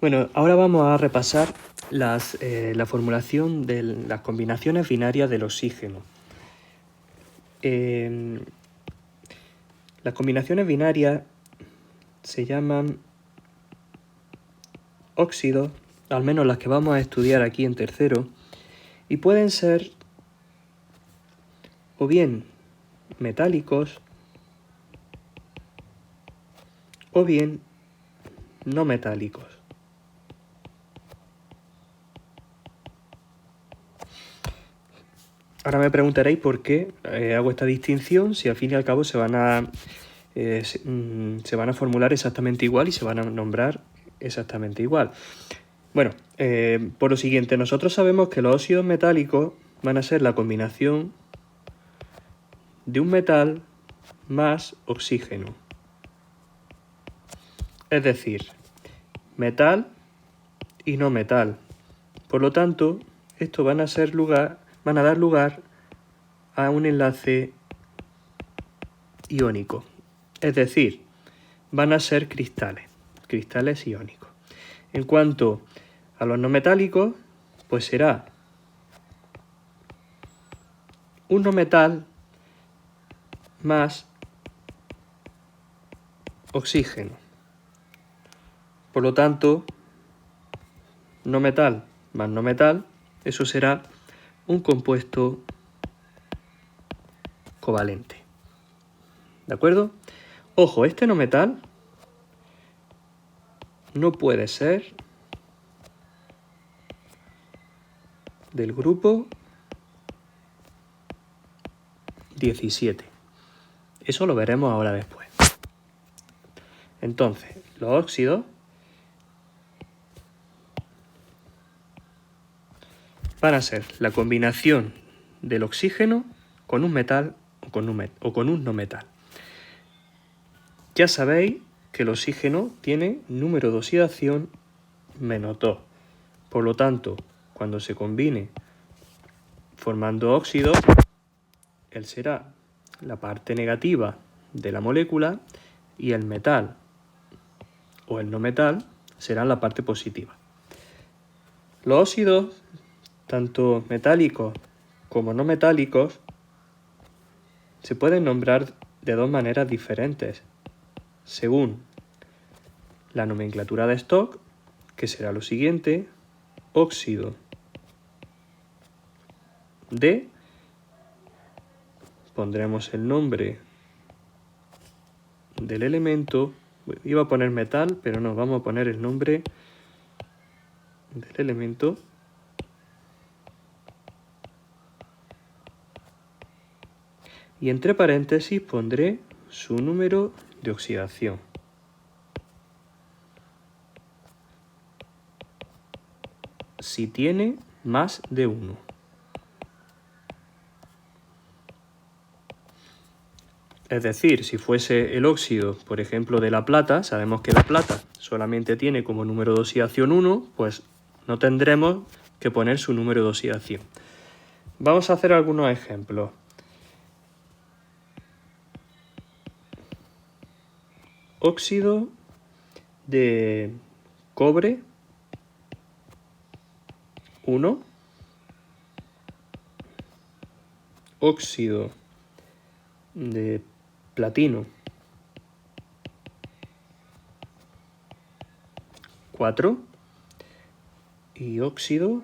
Bueno, ahora vamos a repasar la formulación de las combinaciones binarias del oxígeno. Las combinaciones binarias se llaman óxidos, al menos las que vamos a estudiar aquí en tercero, y pueden ser o bien metálicos o bien no metálicos. Ahora me preguntaréis por qué hago esta distinción si al fin y al cabo se van a formular exactamente igual y se van a nombrar exactamente igual. Bueno, por lo siguiente, nosotros sabemos que los óxidos metálicos van a ser la combinación de un metal más oxígeno. Es decir, metal y no metal. Por lo tanto, estos van a dar lugar a un enlace iónico. Es decir, van a ser cristales iónicos. En cuanto a los no metálicos, pues será un no metal más oxígeno. Por lo tanto, no metal más no metal, eso será un compuesto covalente. ¿De acuerdo? Ojo, este no metal no puede ser del grupo 17. Eso lo veremos ahora después. Entonces, los óxidos van a ser la combinación del oxígeno con un metal o con un no metal. Ya sabéis que el oxígeno tiene número de oxidación -2. Por lo tanto, cuando se combine formando óxido, él será la parte negativa de la molécula y el metal o el no metal será la parte positiva. Los óxidos, tanto metálicos como no metálicos, se pueden nombrar de dos maneras diferentes, según la nomenclatura de Stock, que será lo siguiente: óxido de, pondremos el nombre del elemento, iba a poner metal, pero no, vamos a poner el nombre del elemento, y entre paréntesis pondré su número de oxidación. Si tiene más de 1. Es decir, si fuese el óxido, por ejemplo, de la plata, sabemos que la plata solamente tiene como número de oxidación 1, pues no tendremos que poner su número de oxidación. Vamos a hacer algunos ejemplos. Óxido de cobre 1, óxido de platino 4 y óxido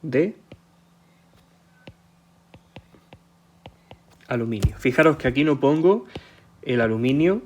de aluminio. Fijaros que aquí no pongo el aluminio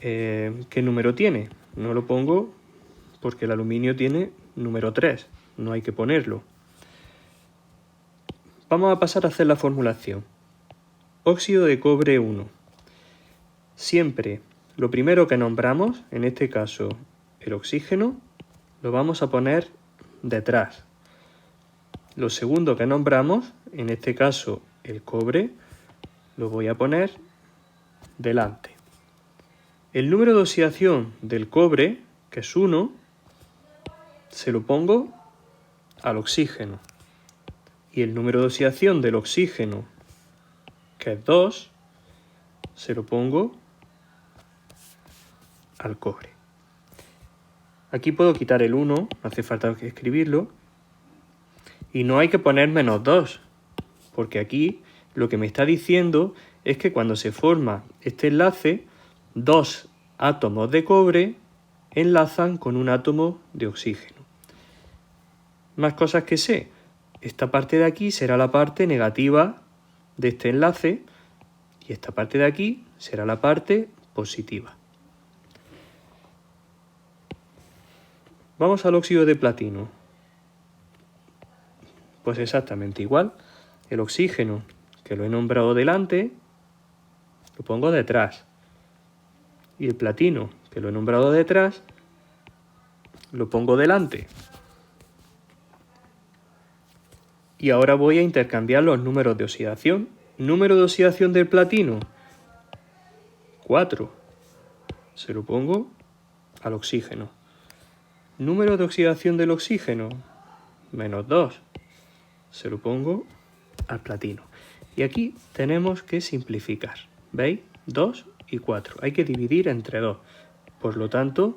qué número tiene. No lo pongo porque el aluminio tiene número 3. No hay que ponerlo. Vamos a pasar a hacer la formulación. Óxido de cobre 1. Siempre lo primero que nombramos, en este caso el oxígeno, lo vamos a poner detrás. Lo segundo que nombramos, en este caso el cobre, lo voy a poner delante. El número de oxidación del cobre, que es 1, se lo pongo al oxígeno. Y el número de oxidación del oxígeno, que es 2, se lo pongo al cobre. Aquí puedo quitar el 1, no hace falta escribirlo. Y no hay que poner -2, porque aquí lo que me está diciendo es que cuando se forma este enlace, 2 átomos de cobre enlazan con un átomo de oxígeno. Más cosas que sé. Esta parte de aquí será la parte negativa de este enlace y esta parte de aquí será la parte positiva. Vamos al óxido de platino. Pues exactamente igual. El oxígeno, que lo he nombrado delante, lo pongo detrás. Y el platino, que lo he nombrado detrás, lo pongo delante. Y ahora voy a intercambiar los números de oxidación. Número de oxidación del platino, 4. Se lo pongo al oxígeno. Número de oxidación del oxígeno, -2. Se lo pongo al platino. Y aquí tenemos que simplificar. ¿Veis? 2 y 4. Hay que dividir entre 2. Por lo tanto,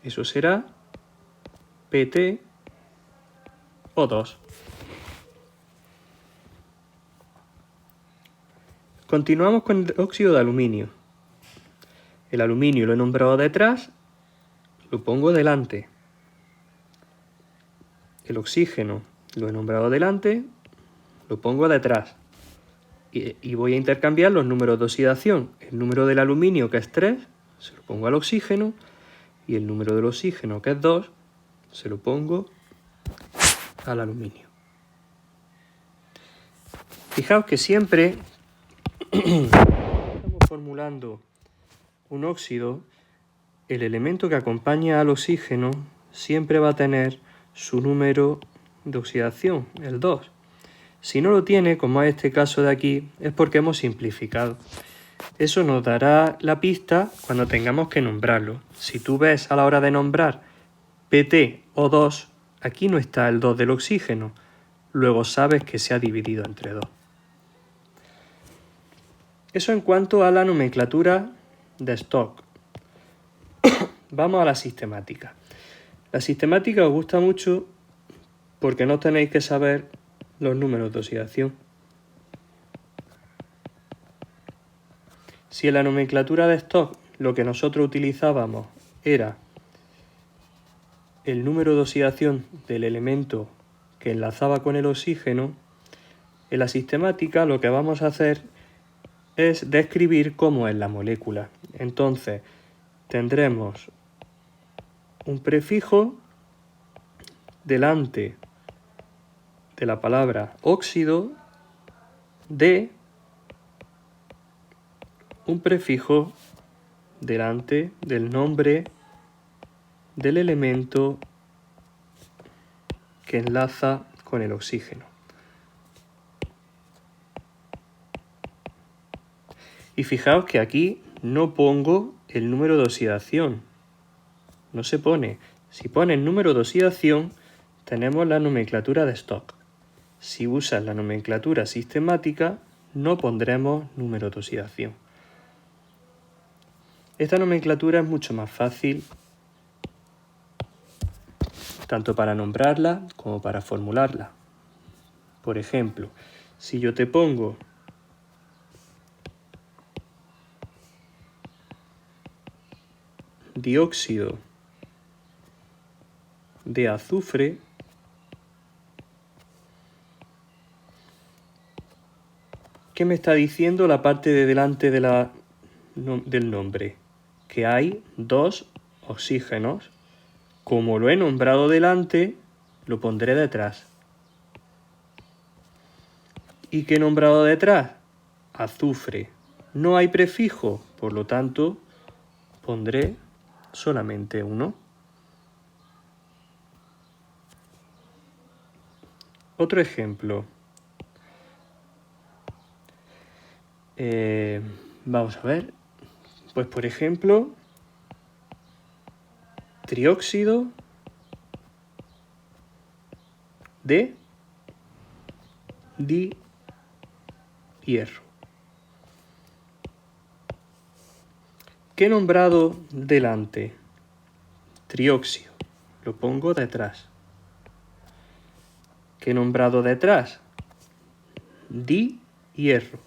eso será PT o 2. Continuamos con el óxido de aluminio. El aluminio lo he nombrado detrás, lo pongo delante. El oxígeno lo he nombrado delante, lo pongo detrás. Y voy a intercambiar los números de oxidación. El número del aluminio, que es 3, se lo pongo al oxígeno. Y el número del oxígeno, que es 2, se lo pongo al aluminio. Fijaos que siempre estamos formulando un óxido, el elemento que acompaña al oxígeno siempre va a tener su número de oxidación, el 2. Si no lo tiene, como es este caso de aquí, es porque hemos simplificado. Eso nos dará la pista cuando tengamos que nombrarlo. Si tú ves a la hora de nombrar PtO2, aquí no está el 2 del oxígeno. Luego sabes que se ha dividido entre 2. Eso en cuanto a la nomenclatura de Stock. Vamos a la sistemática. La sistemática os gusta mucho porque no tenéis que saber los números de oxidación. Si en la nomenclatura de Stock lo que nosotros utilizábamos era el número de oxidación del elemento que enlazaba con el oxígeno, en la sistemática lo que vamos a hacer es describir cómo es la molécula. Entonces tendremos un prefijo delante de la palabra óxido de un prefijo delante del nombre del elemento que enlaza con el oxígeno. Y fijaos que aquí no pongo el número de oxidación. No se pone. Si pone el número de oxidación, tenemos la nomenclatura de Stock. Si usas la nomenclatura sistemática, no pondremos número de oxidación. Esta nomenclatura es mucho más fácil, tanto para nombrarla como para formularla. Por ejemplo, si yo te pongo dióxido de azufre, ¿qué me está diciendo la parte de delante del nombre? Que hay 2 oxígenos. Como lo he nombrado delante, lo pondré detrás. ¿Y qué he nombrado detrás? Azufre. No hay prefijo, por lo tanto, pondré solamente 1. Otro ejemplo. Vamos a ver. Pues por ejemplo, trióxido de hierro. ¿Qué he nombrado delante? Trióxido. Lo pongo detrás. ¿Qué he nombrado detrás? Dihierro.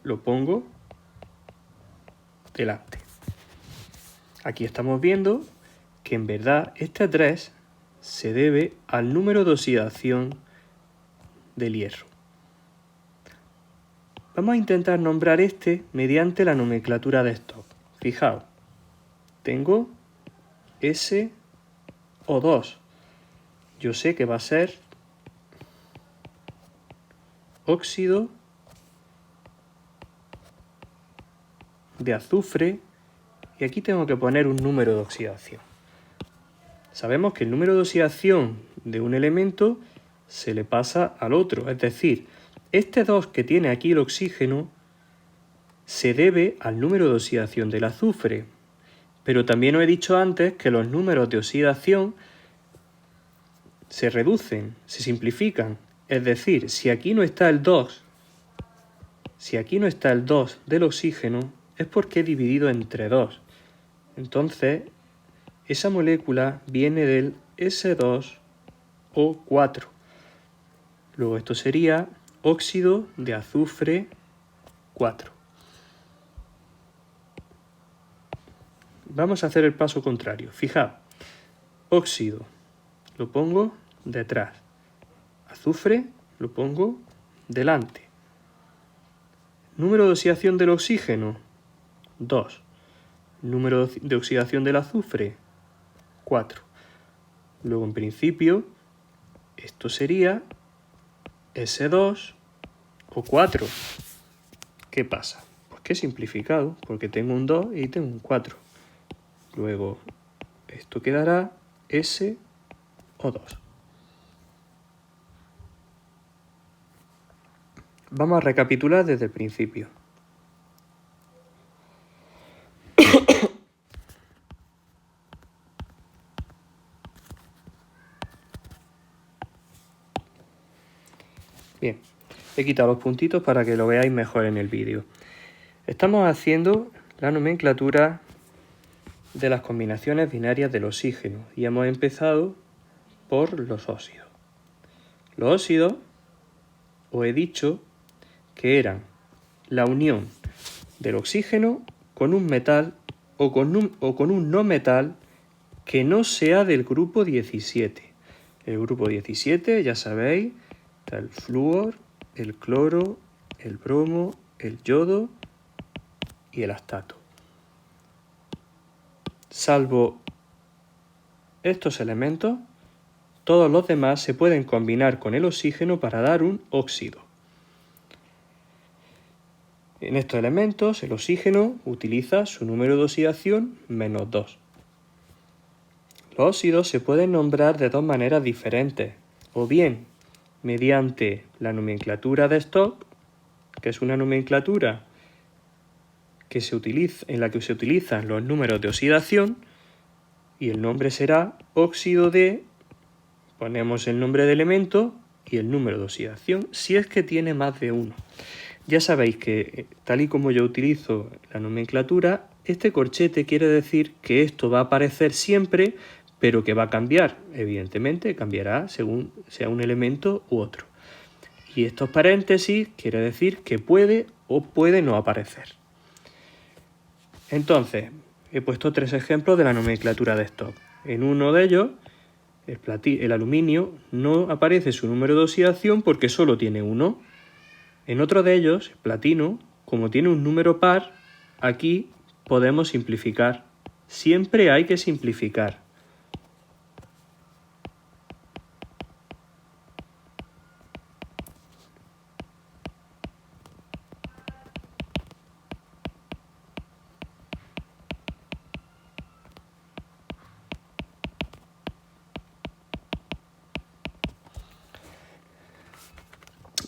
Lo pongo delante. Aquí estamos viendo que en verdad este 3 se debe al número de oxidación del hierro. Vamos a intentar nombrar este mediante la nomenclatura de Stock. Fijaos, tengo SO2. Yo sé que va a ser óxido de azufre y aquí tengo que poner un número de oxidación. Sabemos que el número de oxidación de un elemento se le pasa al otro, es decir, este 2 que tiene aquí el oxígeno se debe al número de oxidación del azufre, pero también os he dicho antes que los números de oxidación se reducen, se simplifican, es decir, si aquí no está el 2 del oxígeno es porque he dividido entre 2. Entonces, esa molécula viene del S2O4. Luego esto sería óxido de azufre 4. Vamos a hacer el paso contrario. Fijaos, óxido lo pongo detrás, azufre lo pongo delante. Número de oxidación del oxígeno, 2. Número de oxidación del azufre, 4. Luego, en principio, esto sería S2O4. ¿Qué pasa? Pues que he simplificado, porque tengo un 2 y tengo un 4. Luego, esto quedará SO2. Vamos a recapitular desde el principio. Bien, he quitado los puntitos para que lo veáis mejor en el vídeo. Estamos haciendo la nomenclatura de las combinaciones binarias del oxígeno y hemos empezado por los óxidos. Los óxidos, os he dicho que eran la unión del oxígeno con un metal o con un no metal que no sea del grupo 17. El grupo 17, ya sabéis, está el flúor, el cloro, el bromo, el yodo y el acetato. Salvo estos elementos, todos los demás se pueden combinar con el oxígeno para dar un óxido. En estos elementos, el oxígeno utiliza su número de oxidación -2. Los óxidos se pueden nombrar de dos maneras diferentes, o bien mediante la nomenclatura de Stock, que es una nomenclatura en la que se utilizan los números de oxidación, y el nombre será óxido de, ponemos el nombre de elemento y el número de oxidación, si es que tiene más de uno. Ya sabéis que, tal y como yo utilizo la nomenclatura, este corchete quiere decir que esto va a aparecer siempre, pero que va a cambiar. Evidentemente, cambiará según sea un elemento u otro. Y estos paréntesis quiere decir que puede o puede no aparecer. Entonces, he puesto 3 ejemplos de la nomenclatura de Stock. En uno de ellos, el aluminio no aparece su número de oxidación porque solo tiene 1. En otro de ellos, el platino, como tiene un número par, aquí podemos simplificar. Siempre hay que simplificar.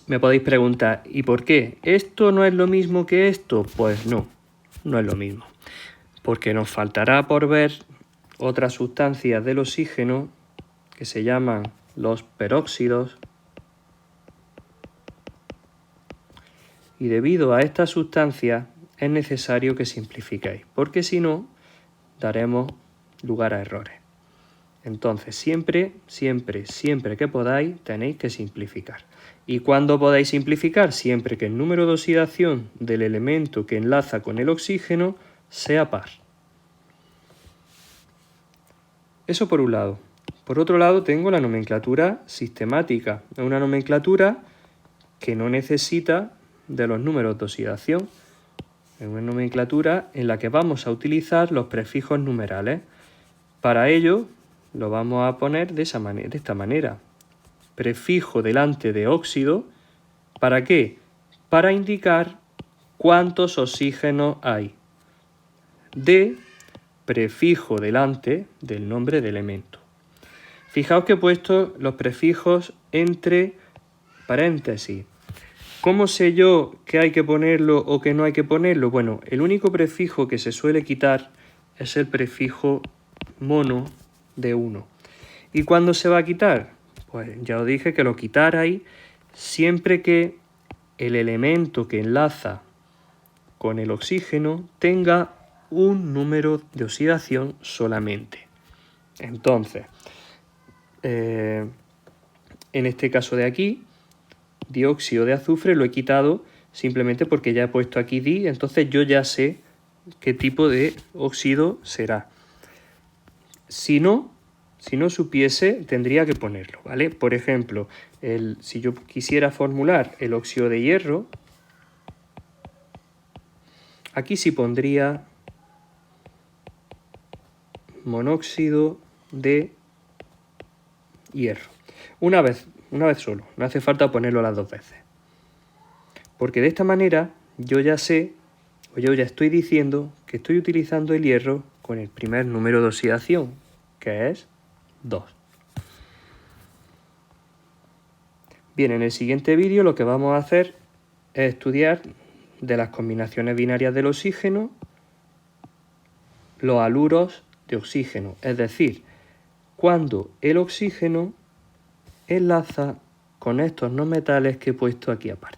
Me podéis preguntar, ¿y por qué? ¿Esto no es lo mismo que esto? Pues no, no es lo mismo. Porque nos faltará por ver otras sustancias del oxígeno que se llaman los peróxidos. Y debido a estas sustancias es necesario que simplifiquéis, porque si no, daremos lugar a errores. Entonces, siempre que podáis, tenéis que simplificar. ¿Y cuándo podéis simplificar? Siempre que el número de oxidación del elemento que enlaza con el oxígeno sea par. Eso por un lado. Por otro lado, tengo la nomenclatura sistemática. Es una nomenclatura que no necesita de los números de oxidación. Es una nomenclatura en la que vamos a utilizar los prefijos numerales. Para ello, lo vamos a poner de esta manera. Prefijo delante de óxido. ¿Para qué? Para indicar cuántos oxígenos hay. De prefijo delante del nombre de elemento. Fijaos que he puesto los prefijos entre paréntesis. ¿Cómo sé yo que hay que ponerlo o que no hay que ponerlo? Bueno, el único prefijo que se suele quitar es el prefijo mono de 1. ¿Y cuándo se va a quitar? Pues ya os dije que lo quitarais siempre que el elemento que enlaza con el oxígeno tenga un número de oxidación solamente. Entonces, en este caso de aquí, dióxido de azufre lo he quitado simplemente porque ya he puesto aquí di, entonces yo ya sé qué tipo de óxido será. Si no supiese, tendría que ponerlo, ¿vale? Por ejemplo, si yo quisiera formular el óxido de hierro, aquí sí pondría monóxido de hierro. Una vez solo, no hace falta ponerlo las dos veces. Porque de esta manera yo ya sé, o yo ya estoy diciendo que estoy utilizando el hierro con el primer número de oxidación, que es 2. Bien, en el siguiente vídeo lo que vamos a hacer es estudiar de las combinaciones binarias del oxígeno los haluros de oxígeno, es decir, cuando el oxígeno enlaza con estos no metales que he puesto aquí aparte.